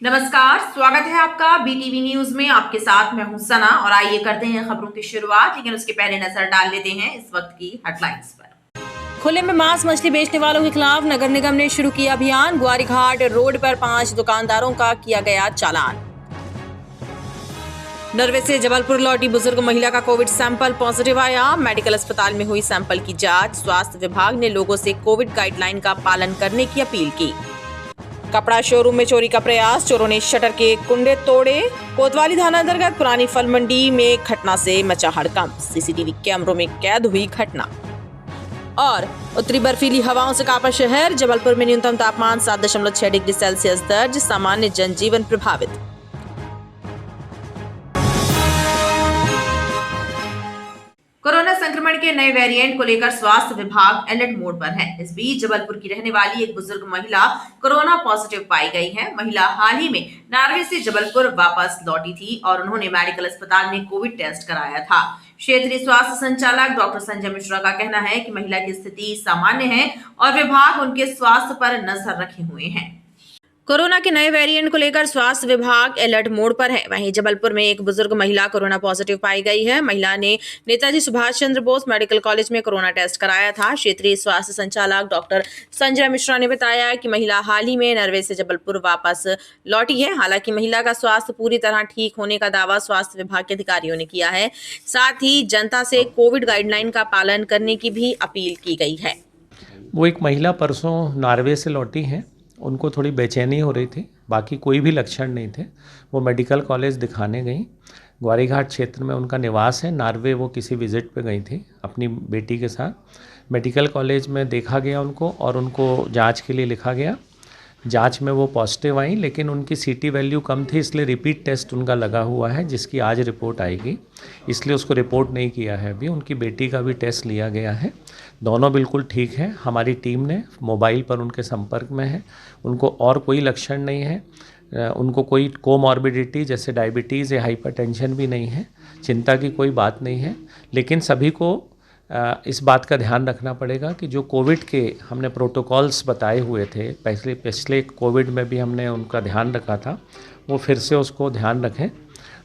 नमस्कार, स्वागत है आपका बीटीवी न्यूज में। आपके साथ मैं हूं सना और आइए करते हैं खबरों की शुरुआत, लेकिन उसके पहले नजर डाल लेते हैं इस वक्त की हेडलाइंस पर। खुले में मांस मछली बेचने वालों के खिलाफ नगर निगम ने शुरू किया अभियान। ग्वारीघाट रोड पर 5 दुकानदारों का किया गया चालान। नरवे से जबलपुर लौटी बुजुर्ग महिला का कोविड सैंपल पॉजिटिव आया। मेडिकल अस्पताल में हुई सैंपल की जांच। स्वास्थ्य विभाग ने लोगों से कोविड गाइडलाइन का पालन करने की अपील की। कपड़ा शोरूम में चोरी का प्रयास, चोरों ने शटर के कुंडे तोड़े। कोतवाली थाना अंतर्गत पुरानी फल मंडी में घटना से मचा हड़कंप। सीसीटीवी कैमरों में कैद हुई घटना। और उत्तरी बर्फीली हवाओं से कांपा शहर। जबलपुर में न्यूनतम तापमान 7.6 डिग्री सेल्सियस दर्ज। सामान्य जनजीवन प्रभावित। कोरोना संक्रमण के नए वेरिएंट को लेकर स्वास्थ्य विभाग अलर्ट मोड पर है। इस बीच जबलपुर की रहने वाली एक बुजुर्ग महिला कोरोना पॉजिटिव पाई गई है। महिला हाल ही में नार्वे से जबलपुर वापस लौटी थी और उन्होंने मेडिकल अस्पताल में कोविड टेस्ट कराया था। क्षेत्रीय स्वास्थ्य संचालक डॉक्टर संजय मिश्रा का कहना है कि महिला की स्थिति सामान्य है और विभाग उनके स्वास्थ्य पर नजर रखे हुए हैं। कोरोना के नए वेरिएंट को लेकर स्वास्थ्य विभाग अलर्ट मोड पर है। वहीं जबलपुर में एक बुजुर्ग महिला कोरोना पॉजिटिव पाई गई है। महिला ने नेताजी सुभाष चंद्र बोस मेडिकल कॉलेज में कोरोना टेस्ट कराया था। क्षेत्रीय स्वास्थ्य संचालक डॉक्टर संजय मिश्रा ने बताया कि महिला हाल ही में नरवे से जबलपुर वापस लौटी है। हालांकि महिला का स्वास्थ्य पूरी तरह ठीक होने का दावा स्वास्थ्य विभाग के अधिकारियों ने किया है। साथ ही जनता से कोविड गाइडलाइन का पालन करने की भी अपील की गई है। वो एक महिला परसों नॉर्वे से लौटी हैं। उनको थोड़ी बेचैनी हो रही थी, बाकी कोई भी लक्षण नहीं थे। वो मेडिकल कॉलेज दिखाने गई। ग्वारीघाट क्षेत्र में उनका निवास है। नॉर्वे वो किसी विजिट पे गई थी अपनी बेटी के साथ। मेडिकल कॉलेज में देखा गया उनको और उनको जांच के लिए लिखा गया। जांच में वो पॉजिटिव आई, लेकिन उनकी सीटी वैल्यू कम थी, इसलिए रिपीट टेस्ट उनका लगा हुआ है, जिसकी आज रिपोर्ट आएगी। इसलिए उसको रिपोर्ट नहीं किया है अभी। उनकी बेटी का भी टेस्ट लिया गया है। दोनों बिल्कुल ठीक है। हमारी टीम ने मोबाइल पर उनके संपर्क में है। उनको और कोई लक्षण नहीं है। उनको कोई कोमॉर्बिडिटी जैसे डायबिटीज़ या हाइपरटेंशन भी नहीं है। चिंता की कोई बात नहीं है। लेकिन सभी को इस बात का ध्यान रखना पड़ेगा कि जो कोविड के हमने प्रोटोकॉल्स बताए हुए थे, पिछले कोविड में भी हमने उनका ध्यान रखा था, वो फिर से उसको ध्यान रखें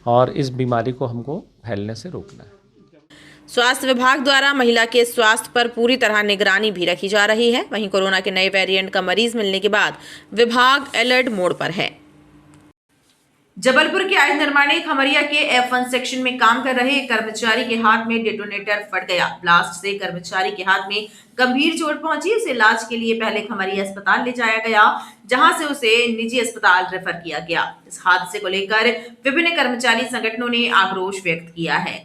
और इस बीमारी को हमको फैलने से रोकना है। स्वास्थ्य विभाग द्वारा महिला के स्वास्थ्य पर पूरी तरह निगरानी भी रखी जा रही है। वहीं कोरोना के नए वेरिएंट का मरीज मिलने के बाद विभाग अलर्ट मोड पर है। जबलपुर के आयुध निर्माणी खमरिया के F1 सेक्शन में काम कर रहे एक कर्मचारी के हाथ में डेटोनेटर फट गया। ब्लास्ट से कर्मचारी के हाथ में गंभीर चोट पहुंची। उसे इलाज के लिए पहले खमरिया अस्पताल ले जाया गया, जहां से उसे निजी अस्पताल रेफर किया गया। इस हादसे को लेकर विभिन्न कर्मचारी संगठनों ने आक्रोश व्यक्त किया है।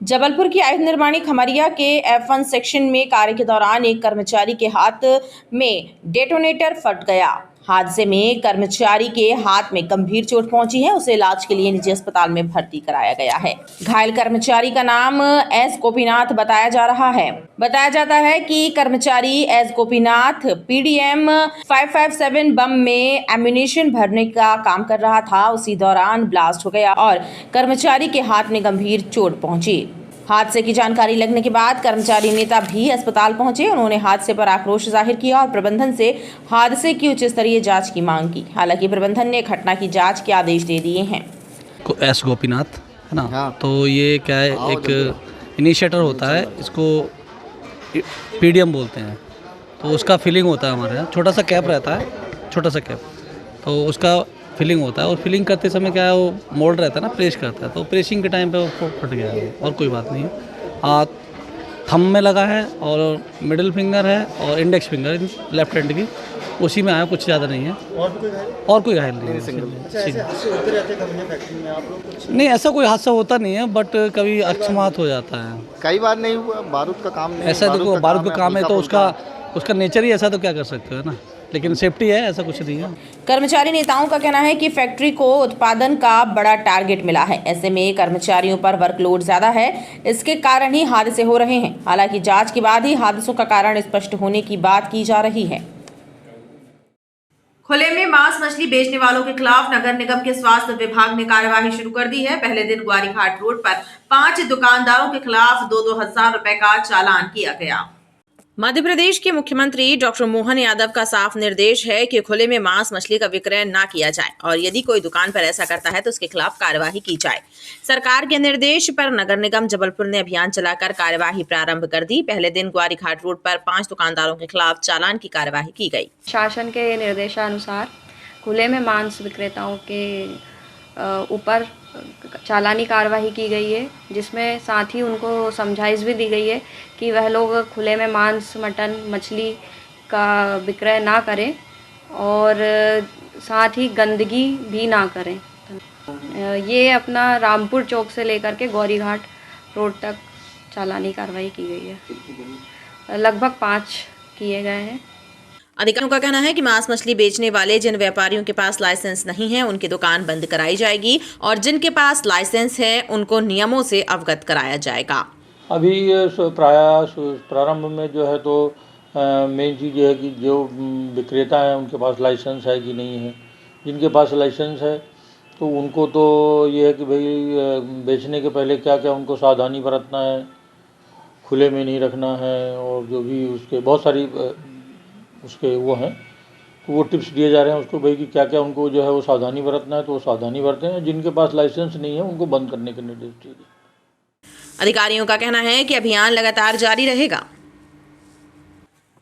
जबलपुर की आयुध निर्माणी खमरिया के F1 सेक्शन में कार्य के दौरान एक कर्मचारी के हाथ में डेटोनेटर फट गया। हादसे में कर्मचारी के हाथ में गंभीर चोट पहुंची है। उसे इलाज के लिए निजी अस्पताल में भर्ती कराया गया है। घायल कर्मचारी का नाम एस गोपीनाथ बताया जा रहा है। बताया जाता है कि कर्मचारी एस गोपीनाथ PDM 557 बम में एम्यूनिशन भरने का काम कर रहा था। उसी दौरान ब्लास्ट हो गया और कर्मचारी के हाथ में गंभीर चोट पहुंची। हादसे की जानकारी लगने के बाद कर्मचारी नेता भी अस्पताल पहुंचे। उन्होंने हादसे पर आक्रोश जाहिर किया और प्रबंधन से हादसे की उच्च स्तरीय जांच की मांग की। हालांकि प्रबंधन ने घटना की जांच के आदेश दे दिए हैं। एस गोपीनाथ है ना। हाँ। तो ये क्या है, एक इनिशिएटर होता है, इसको PDM बोलते हैं। तो उसका फिलिंग होता है हमारे यहाँ, छोटा सा कैप रहता है, छोटा सा कैप, तो उसका फिलिंग होता है। और फिलिंग करते समय क्या है, वो मोल्ड रहता है ना, प्रेस करता है, तो प्रेसिंग के टाइम पे वो फट गया है। और कोई बात नहीं है। थंब में लगा है और मिडिल फिंगर है और इंडेक्स फिंगर लेफ्ट हैंड की, उसी में आया, कुछ ज़्यादा नहीं है। और कोई घायल नहीं है। नहीं, ऐसा कोई हादसा होता नहीं है, बट कभी अकस्मात हो जाता है। कई बार नहीं हुआ। बारूद का काम नहीं, ऐसा देखो, बारूद का काम है तो उसका नेचर ही ऐसा, तो क्या कर सकते हो ना। लेकिन सेफ्टी है, ऐसा कुछ नहीं है। कर्मचारी नेताओं का कहना है कि फैक्ट्री को उत्पादन का बड़ा टारगेट मिला है। ऐसे में कर्मचारियों पर वर्कलोड ज्यादा है, इसके कारण ही हादसे हो रहे हैं। हालांकि जांच के बाद ही हादसों का कारण स्पष्ट होने की बात की जा रही है। खुले में मांस मछली बेचने वालों के खिलाफ नगर निगम के स्वास्थ्य विभाग ने कार्यवाही शुरू कर दी है। पहले दिन ग्वारीघाट रोड पर 5 दुकानदारों के खिलाफ 2-2 हजार रुपए का चालान किया गया। मध्य प्रदेश के मुख्यमंत्री डॉक्टर मोहन यादव का साफ निर्देश है कि खुले में मांस मछली का विक्रय ना किया जाए और यदि कोई दुकान पर ऐसा करता है तो उसके खिलाफ कार्यवाही की जाए। सरकार के निर्देश पर नगर निगम जबलपुर ने अभियान चलाकर कार्यवाही प्रारंभ कर दी। पहले दिन ग्वारीघाट रोड पर 5 दुकानदारों के खिलाफ चालान की कार्यवाही की गई। शासन के निर्देशानुसार खुले में मांस विक्रेताओं के ऊपर चालानी कार्रवाई की गई है, जिसमें साथ ही उनको समझाइश भी दी गई है कि वह लोग खुले में मांस, मटन, मछली का विक्रय ना करें और साथ ही गंदगी भी ना करें। ये अपना रामपुर चौक से लेकर के गौरीघाट रोड तक चालानी कार्रवाई की गई है। लगभग 5 किए गए हैं। अधिकारियों का कहना है कि मांस मछली बेचने वाले जिन व्यापारियों के पास लाइसेंस नहीं है उनकी दुकान बंद कराई जाएगी और जिनके पास लाइसेंस है उनको नियमों से अवगत कराया जाएगा। अभी प्रारंभ में जो है तो मेन चीज़ ये है कि जो विक्रेता हैं उनके पास लाइसेंस है कि नहीं है। जिनके पास लाइसेंस है तो उनको तो ये है कि भाई बेचने के पहले क्या क्या उनको सावधानी बरतना है, खुले में नहीं रखना है और जो भी उसके बहुत सारी उसके वो हैं तो वो टिप्स दिए जा रहे हैं उसको भाई कि क्या क्या उनको जो है वो सावधानी बरतना है तो वो सावधानी बरतें हैं। जिनके पास लाइसेंस नहीं है उनको बंद करने के निर्देश दिए गए। अधिकारियों का कहना है कि अभियान लगातार जारी रहेगा।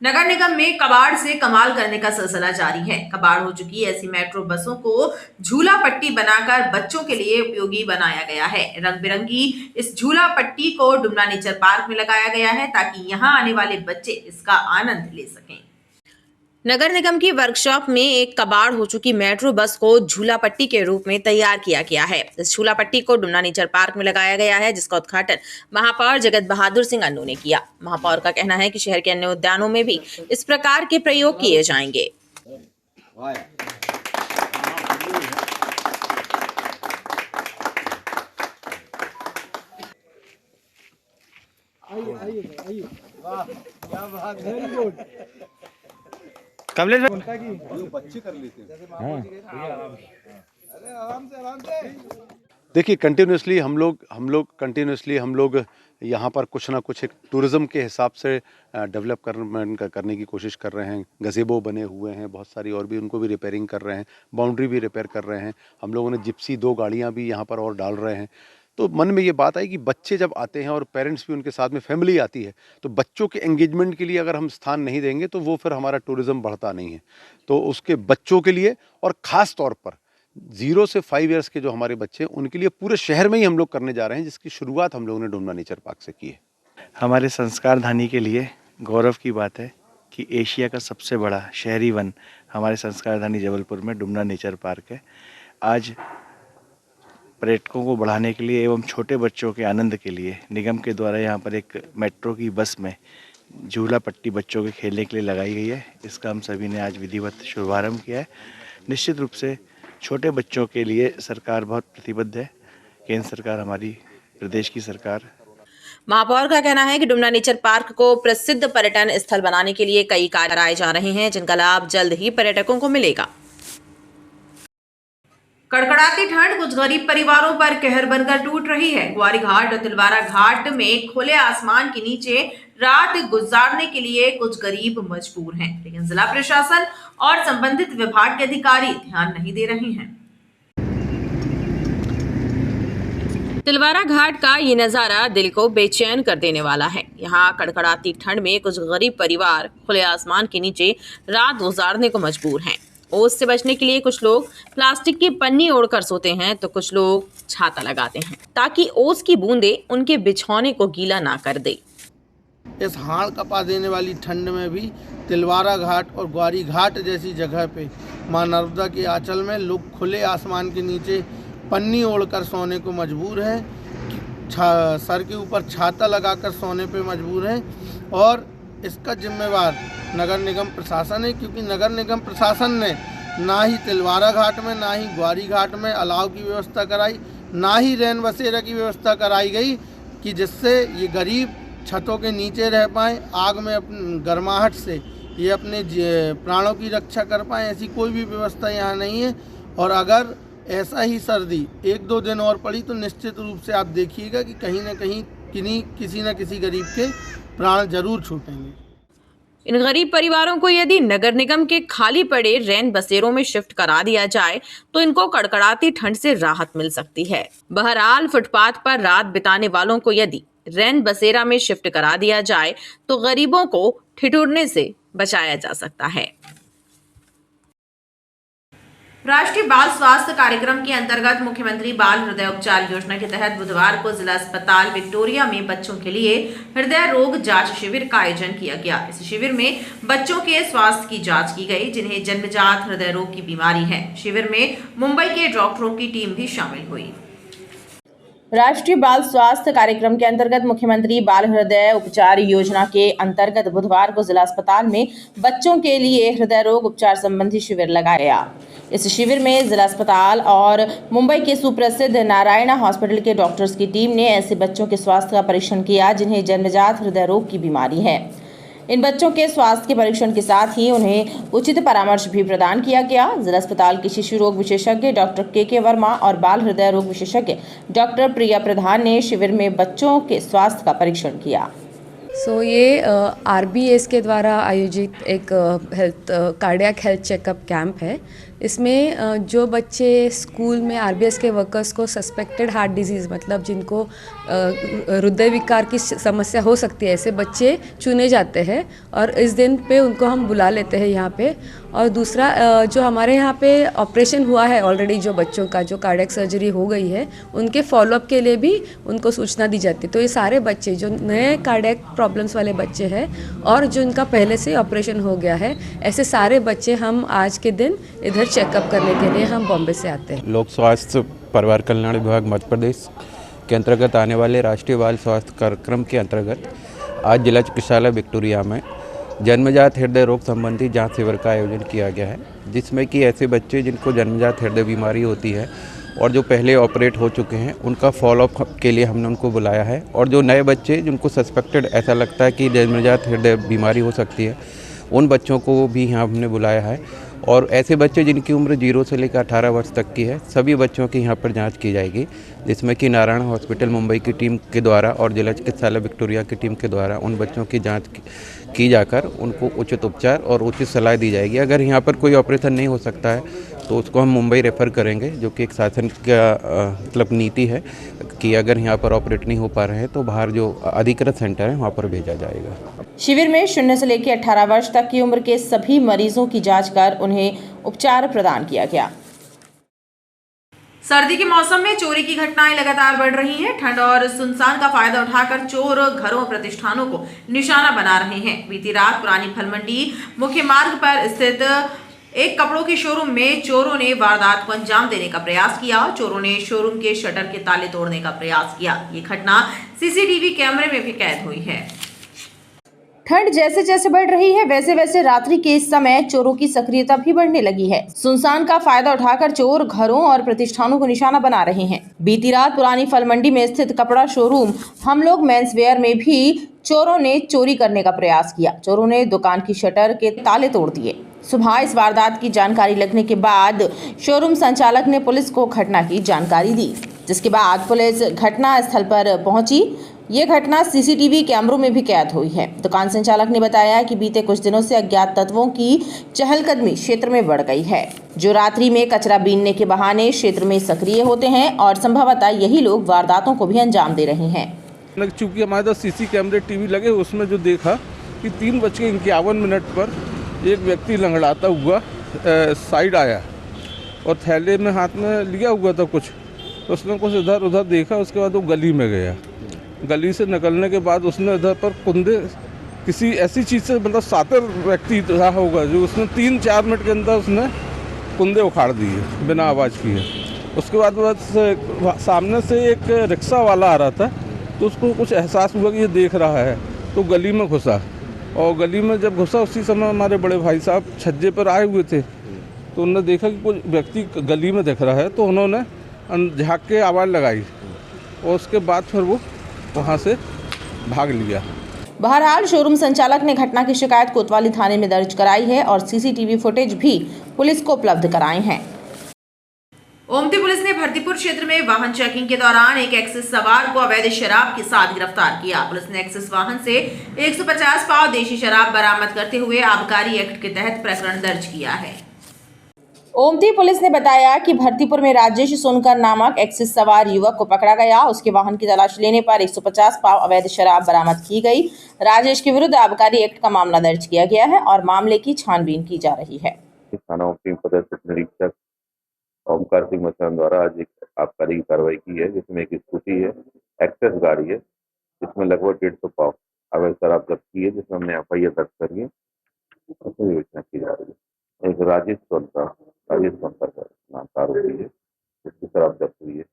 नगर निगम में कबाड़ से कमाल करने का सिलसिला जारी है। कबाड़ हो चुकी ऐसी मेट्रो बसों को झूला पट्टी बनाकर बच्चों के लिए उपयोगी बनाया गया है। रंग बिरंगी इस झूला पट्टी को डुमना नेचर पार्क में लगाया गया है ताकि यहां आने वाले बच्चे इसका आनंद ले सकें। नगर निगम की वर्कशॉप में एक कबाड़ हो चुकी मेट्रो बस को झूला पट्टी के रूप में तैयार किया गया है। इस झूला पट्टी को डुमना नेचर पार्क में लगाया गया है, जिसका उद्घाटन महापौर जगत बहादुर सिंह अन्नू ने किया। महापौर का कहना है कि शहर के अन्य उद्यानों में भी इस प्रकार के प्रयोग किए जाएंगे। कमलेश बच्चे कर लेते हैं। देखिए कंटिन्यूसली हम लोग यहाँ पर कुछ ना कुछ एक टूरिज़्म के हिसाब से डेवलप करने की कोशिश कर रहे हैं। गज़ेबो बने हुए हैं बहुत सारी और भी, उनको भी रिपेयरिंग कर रहे हैं, बाउंड्री भी रिपेयर कर रहे हैं। हम लोगों ने जिप्सी 2 गाड़ियाँ भी यहाँ पर और डाल रहे हैं। तो मन में ये बात आई कि बच्चे जब आते हैं और पेरेंट्स भी उनके साथ में फैमिली आती है तो बच्चों के एंगेजमेंट के लिए अगर हम स्थान नहीं देंगे तो वो फिर हमारा टूरिज़्म बढ़ता नहीं है। तो उसके बच्चों के लिए और ख़ास तौर पर 0 से 5 इयर्स के जो हमारे बच्चे हैं उनके लिए पूरे शहर में ही हम लोग करने जा रहे हैं, जिसकी शुरुआत हम लोगों ने डुमना नेचर पार्क से की है। हमारे संस्कार धानी के लिए गौरव की बात है कि एशिया का सबसे बड़ा शहरी वन हमारे संस्कार धानी जबलपुर में डुमना नेचर पार्क है। आज पर्यटकों को बढ़ाने के लिए एवं छोटे बच्चों के आनंद के लिए निगम के द्वारा यहाँ पर एक मेट्रो की बस में झूला पट्टी बच्चों के खेलने के लिए लगाई गई है। इसका हम सभी ने आज विधिवत शुभारंभ किया है। निश्चित रूप से छोटे बच्चों के लिए सरकार बहुत प्रतिबद्ध है, केंद्र सरकार, हमारी प्रदेश की सरकार। महापौर का कहना है कि डुमना नेचर पार्क को प्रसिद्ध पर्यटन स्थल बनाने के लिए कई कार्य कराए जा रहे हैं, जिनका लाभ जल्द ही पर्यटकों को मिलेगा। कड़कड़ाती ठंड कुछ गरीब परिवारों पर कहर बनकर टूट रही है। ग्वारीघाट और तिलवारा घाट में खुले आसमान के नीचे रात गुजारने के लिए कुछ गरीब मजबूर हैं, लेकिन जिला प्रशासन और संबंधित विभाग के अधिकारी ध्यान नहीं दे रहे हैं। तिलवारा घाट का ये नज़ारा दिल को बेचैन कर देने वाला है। यहाँ कड़कड़ाती ठंड में कुछ गरीब परिवार खुले आसमान के नीचे रात गुजारने को मजबूर हैं। ओस से बचने के लिए कुछ लोग प्लास्टिक की पन्नी ओढ़कर सोते हैं तो कुछ लोग छाता लगाते हैं ताकि ओस की बूंदें उनके बिछौने को गीला ना कर दे। इस हाड़ कपा देने वाली ठंड में भी तिलवारा घाट और ग्वारी घाट जैसी जगह पे मां नर्मदा के आंचल में लोग खुले आसमान के नीचे पन्नी ओढ़कर सोने को मजबूर हैं, सर के ऊपर छाता लगाकर सोने पे मजबूर हैं और इसका जिम्मेवार नगर निगम प्रशासन है, क्योंकि नगर निगम प्रशासन ने ना ही तिलवारा घाट में ना ही ग्वारी घाट में अलाव की व्यवस्था कराई, ना ही रैन बसेरा की व्यवस्था कराई गई कि जिससे ये गरीब छतों के नीचे रह पाएँ, आग में अपनी गर्माहट से ये अपने प्राणों की रक्षा कर पाएँ। ऐसी कोई भी व्यवस्था यहाँ नहीं है और अगर ऐसा ही सर्दी 1-2 दिन और पड़ी तो निश्चित रूप से आप देखिएगा कि कहीं ना कहीं किसी न किसी गरीब के प्राण जरूर छूटेंगे। इन गरीब परिवारों को यदि नगर निगम के खाली पड़े रैन बसेरों में शिफ्ट करा दिया जाए तो इनको कड़कड़ाती ठंड से राहत मिल सकती है। बहरहाल फुटपाथ पर रात बिताने वालों को यदि रैन बसेरा में शिफ्ट करा दिया जाए तो गरीबों को ठिठुरने से बचाया जा सकता है। राष्ट्रीय बाल स्वास्थ्य कार्यक्रम के अंतर्गत मुख्यमंत्री बाल हृदय उपचार योजना के तहत बुधवार को जिला अस्पताल विक्टोरिया में बच्चों के लिए हृदय रोग जांच शिविर का आयोजन किया गया। इस शिविर में बच्चों के स्वास्थ्य की जांच की गई जिन्हें जन्मजात हृदय रोग की बीमारी है। शिविर में मुंबई के डॉक्टरों की टीम भी शामिल हुई। राष्ट्रीय बाल स्वास्थ्य कार्यक्रम के अंतर्गत मुख्यमंत्री बाल हृदय उपचार योजना के अंतर्गत बुधवार को जिला अस्पताल में बच्चों के लिए हृदय रोग उपचार संबंधी शिविर लगाया गया। इस शिविर में जिला अस्पताल और मुंबई के सुप्रसिद्ध नारायणा हॉस्पिटल के डॉक्टर्स की टीम ने ऐसे बच्चों के स्वास्थ्य का परीक्षण किया जिन्हें जन्मजात हृदय रोग की बीमारी है। इन बच्चों के स्वास्थ्य के परीक्षण के साथ ही उन्हें उचित परामर्श भी प्रदान किया गया। जिला अस्पताल के शिशु रोग विशेषज्ञ डॉक्टर के वर्मा और बाल हृदय रोग विशेषज्ञ डॉक्टर प्रिया प्रधान ने शिविर में बच्चों के स्वास्थ्य का परीक्षण किया। ये RBS के द्वारा आयोजित एक कार्डियक हेल्थ चेकअप कैंप है। इसमें जो बच्चे स्कूल में RBS के वर्कर्स को सस्पेक्टेड हार्ट डिजीज़ मतलब जिनको हृदय विकार की समस्या हो सकती है, ऐसे बच्चे चुने जाते हैं और इस दिन पे उनको हम बुला लेते हैं यहाँ पे। और दूसरा जो हमारे यहाँ पे ऑपरेशन हुआ है ऑलरेडी, जो बच्चों का जो कार्डियक सर्जरी हो गई है, उनके फॉलोअप के लिए भी उनको सूचना दी जाती है। तो ये सारे बच्चे जो नए कार्डियक प्रॉब्लम्स वाले बच्चे हैं और जो इनका पहले से ऑपरेशन हो गया है, ऐसे सारे बच्चे हम आज के दिन इधर चेकअप करने के लिए हम बॉम्बे से आते हैं। लोक स्वास्थ्य परिवार कल्याण विभाग मध्य प्रदेश के अंतर्गत आने वाले राष्ट्रीय बाल स्वास्थ्य कार्यक्रम के अंतर्गत आज जिला चिकित्सालय विक्टोरिया में जन्मजात हृदय रोग संबंधी जांच शिविर का आयोजन किया गया है, जिसमें कि ऐसे बच्चे जिनको जन्मजात हृदय बीमारी होती है और जो पहले ऑपरेट हो चुके हैं उनका फॉलोअप के लिए हमने उनको बुलाया है, और जो नए बच्चे जिनको सस्पेक्टेड ऐसा लगता है कि जन्मजात हृदय बीमारी हो सकती है, उन बच्चों को भी यहाँ हमने बुलाया है। और ऐसे बच्चे जिनकी उम्र 0 से लेकर 18 वर्ष तक की है, सभी बच्चों की यहाँ पर जांच की जाएगी, जिसमें कि नारायण हॉस्पिटल मुंबई की टीम के द्वारा और जिला चिकित्सालय विक्टोरिया की टीम के द्वारा उन बच्चों की जांच की जाकर उनको उचित उपचार और उचित सलाह दी जाएगी। अगर यहाँ पर कोई ऑपरेशन नहीं हो सकता है तो उसको हम मुंबई रेफ़र करेंगे, जो कि एक शासन का मतलब नीति है कि अगर यहाँ पर ऑपरेट नहीं हो पा रहे हैं तो बाहर जो अधिकृत सेंटर है वहाँ पर भेजा जाएगा। शिविर में 0 से लेकर 18 वर्ष तक की उम्र के सभी मरीजों की जांच कर उन्हें उपचार प्रदान किया गया। सर्दी के मौसम में चोरी की घटनाएं लगातार बढ़ रही हैं। ठंड और सुनसान का फायदा उठाकर चोर घरों और प्रतिष्ठानों को निशाना बना रहे हैं। बीती रात पुरानी फल मंडी मुख्य मार्ग पर स्थित एक कपड़ों के शोरूम में चोरों ने वारदात को अंजाम देने का प्रयास किया। चोरों ने शोरूम के शटर के ताले तोड़ने का प्रयास किया। ये घटना सीसीटीवी कैमरे में भी कैद हुई है। ठंड जैसे जैसे बढ़ रही है वैसे वैसे रात्रि के इस समय चोरों की सक्रियता भी बढ़ने लगी है। सुनसान का फायदा उठाकर चोर घरों और प्रतिष्ठानों को निशाना बना रहे हैं। बीती रात पुरानी फल मंडी में स्थित कपड़ा शोरूम हम लोग मेंस वेयर में भी चोरों ने चोरी करने का प्रयास किया। चोरों ने दुकान की शटर के ताले तोड़ दिए। सुबह इस वारदात की जानकारी लगने के बाद शोरूम संचालक ने पुलिस को घटना की जानकारी दी, जिसके बाद पुलिस घटना स्थल पर पहुंची। ये घटना सीसीटीवी कैमरों में भी कैद हुई है। दुकान संचालक ने बताया कि बीते कुछ दिनों से अज्ञात तत्वों की चहलकदमी क्षेत्र में बढ़ गई है, जो रात्रि में कचरा बीनने के बहाने क्षेत्र में सक्रिय होते हैं और संभवतः यही लोग वारदातों को भी अंजाम दे रहे हैं। चूँकि हमारे पास सीसी कैमरे टीवी लगे, उसमें जो देखा कि 3:51 पर एक व्यक्ति लंगड़ाता हुआ साइड आया और थैले में हाथ में लिया हुआ था कुछ, तो उसने कुछ इधर उधर देखा। उसके बाद वो गली में गया। गली से निकलने के बाद उसने इधर पर कुंदे किसी ऐसी चीज़ से, मतलब सातर व्यक्ति रहा होगा, जो उसने 3-4 मिनट के अंदर उसने कुंदे उखाड़ दिए बिना आवाज़ किए। उसके बाद बस सामने से एक रिक्शा वाला आ रहा था, तो उसको कुछ एहसास हुआ कि ये देख रहा है, तो गली में घुसा। और गली में जब घुसा उसी समय हमारे बड़े भाई साहब छज्जे पर आए हुए थे, तो उन्होंने देखा कि कोई व्यक्ति गली में दिख रहा है, तो उन्होंने झाँक के आवाज़ लगाई और उसके बाद फिर वो वहाँ से भाग लिया। बहरहाल शोरूम संचालक ने घटना की शिकायत कोतवाली थाने में दर्ज कराई है और सीसीटीवी फुटेज भी पुलिस को उपलब्ध कराए हैं। ओमती पुलिस ने भरतीपुर क्षेत्र में वाहन चेकिंग के दौरान एक एक्सिस सवार को अवैध शराब के साथ गिरफ्तार किया। पुलिस ने एक्सिस वाहन से 150 पाव देशी शराब बरामद करते हुए आबकारी एक्ट के तहत प्रकरण दर्ज किया है। ओमती पुलिस ने बताया कि भरतीपुर में राजेश सोनकर नामक एक्सिस सवार युवक को पकड़ा गया। उसके वाहन की तलाशी लेने पर 150 पाव अवैध शराब बरामद की गई। राजेश के विरुद्ध आबकारी एक्ट का मामला दर्ज किया गया है और मामले की छानबीन की जा रही है। थाना ओमती पदस्थ निरीक्षक ओमकार सिंह मचान द्वारा आज एक आबकारी की कार्रवाई की है, जिसमें एक स्कूटी है, एक्सेस गाड़ी है, जिसमें लगभग 150 पाव अवैध शराब जब्त की है, जिसमें हमने FIR दर्ज करी है, योजना की जा रही है। एक राजेश सोनकर का नाम का आरोपी है, जिसकी शराब जब्त हुई है।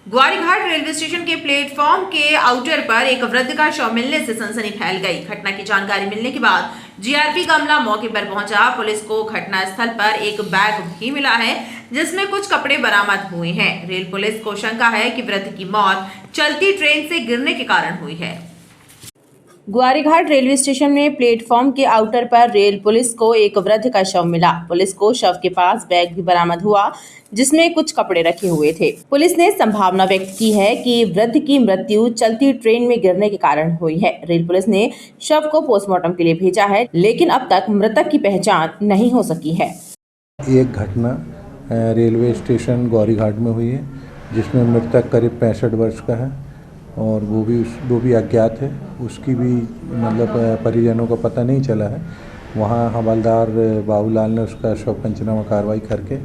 ग्वारीघाट रेलवे स्टेशन के प्लेटफॉर्म के आउटर पर एक वृद्ध का शव मिलने से सनसनी फैल गई। घटना की जानकारी मिलने के बाद GRP का अमला मौके पर पहुंचा। पुलिस को घटना स्थल पर एक बैग भी मिला है, जिसमें कुछ कपड़े बरामद हुए हैं। रेल पुलिस को शंका है कि वृद्ध की मौत चलती ट्रेन से गिरने के कारण हुई है। ग्वारीघाट रेलवे स्टेशन में प्लेटफॉर्म के आउटर पर रेल पुलिस को एक वृद्ध का शव मिला। पुलिस को शव के पास बैग भी बरामद हुआ, जिसमें कुछ कपड़े रखे हुए थे। पुलिस ने संभावना व्यक्त की है कि वृद्ध की मृत्यु चलती ट्रेन में गिरने के कारण हुई है। रेल पुलिस ने शव को पोस्टमार्टम के लिए भेजा है, लेकिन अब तक मृतक की पहचान नहीं हो सकी है। एक घटना रेलवे स्टेशन ग्वारीघाट में हुई है, जिसमें मृतक करीब 65 वर्ष का है और वो भी अज्ञात है। उसकी भी मतलब परिजनों को पता नहीं चला है। वहाँ हवलदार बाबूलाल ने उसका शव पंचनामा कार्रवाई करके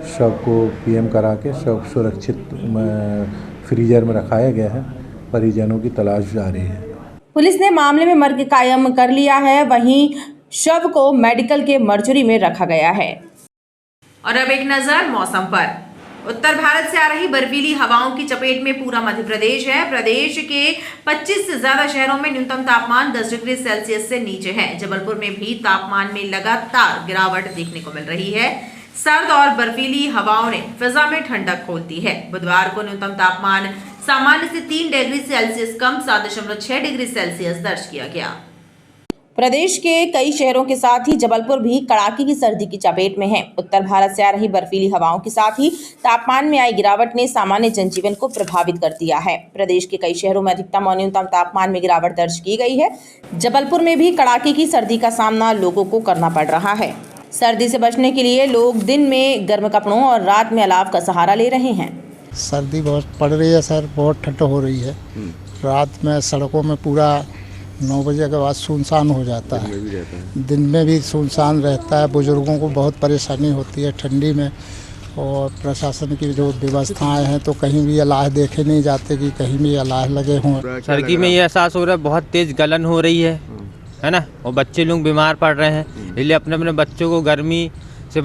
शव को PM करा के शव सुरक्षित फ्रीजर में रखाया गया है। परिजनों की तलाश जारी है। पुलिस ने मामले में मर्ग कायम कर लिया है, वहीं शव को मेडिकल के मर्चुरी में रखा गया है। और अब एक नजर मौसम पर। उत्तर भारत से आ रही बर्फीली हवाओं की चपेट में पूरा मध्य प्रदेश है। प्रदेश के 25 से ज्यादा शहरों में न्यूनतम तापमान 10 डिग्री सेल्सियस से नीचे है। जबलपुर में भी तापमान में लगातार गिरावट देखने को मिल रही है। सर्द और बर्फीली हवाओं ने फिजा में ठंडक खोलती है। बुधवार को न्यूनतम तापमान सामान्य से 3 डिग्री सेल्सियस कम 7.6 डिग्री सेल्सियस दर्ज किया गया। प्रदेश के कई शहरों के साथ ही जबलपुर भी कड़ाके की सर्दी की चपेट में है। उत्तर भारत से आ रही बर्फीली हवाओं के साथ ही तापमान में आई गिरावट ने सामान्य जनजीवन को प्रभावित कर दिया है। प्रदेश के कई शहरों में अधिकतम और न्यूनतम तापमान में गिरावट दर्ज की गई है। जबलपुर में भी कड़ाके की सर्दी का सामना लोगों को करना पड़ रहा है। सर्दी से बचने के लिए लोग दिन में गर्म कपड़ों और रात में अलाव का सहारा ले रहे हैं। सर्दी बहुत पड़ रही है सर, बहुत ठंड हो रही है। रात में सड़कों में पूरा 9 बजे के बाद सुनसान हो जाता है। दिन में भी सुनसान रहता है। बुजुर्गों को बहुत परेशानी होती है ठंडी में। और प्रशासन की जो व्यवस्थाएं हैं तो कहीं भी अलाह देखे नहीं जाते कि कहीं भी अलाह लगे हों। सर्दी में ये एहसास हो रहा है बहुत तेज़ गलन हो रही है ना, और बच्चे लोग बीमार पड़ रहे हैं। इसलिए अपने अपने बच्चों को गर्मी से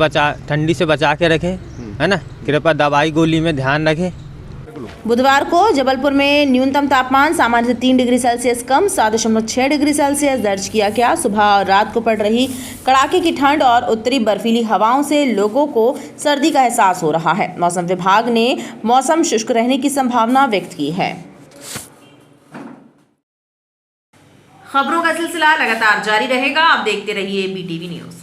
ठंडी से बचा के रखें, है ना। कृपया दवाई गोली में ध्यान रखें। बुधवार को जबलपुर में न्यूनतम तापमान सामान्य से 3 डिग्री सेल्सियस कम 7.6 डिग्री सेल्सियस दर्ज किया गया। सुबह और रात को पड़ रही कड़ाके की ठंड और उत्तरी बर्फीली हवाओं से लोगों को सर्दी का एहसास हो रहा है। मौसम विभाग ने मौसम शुष्क रहने की संभावना व्यक्त की है। खबरों का सिलसिला लगातार जारी रहेगा। आप देखते रहिए BTV न्यूज।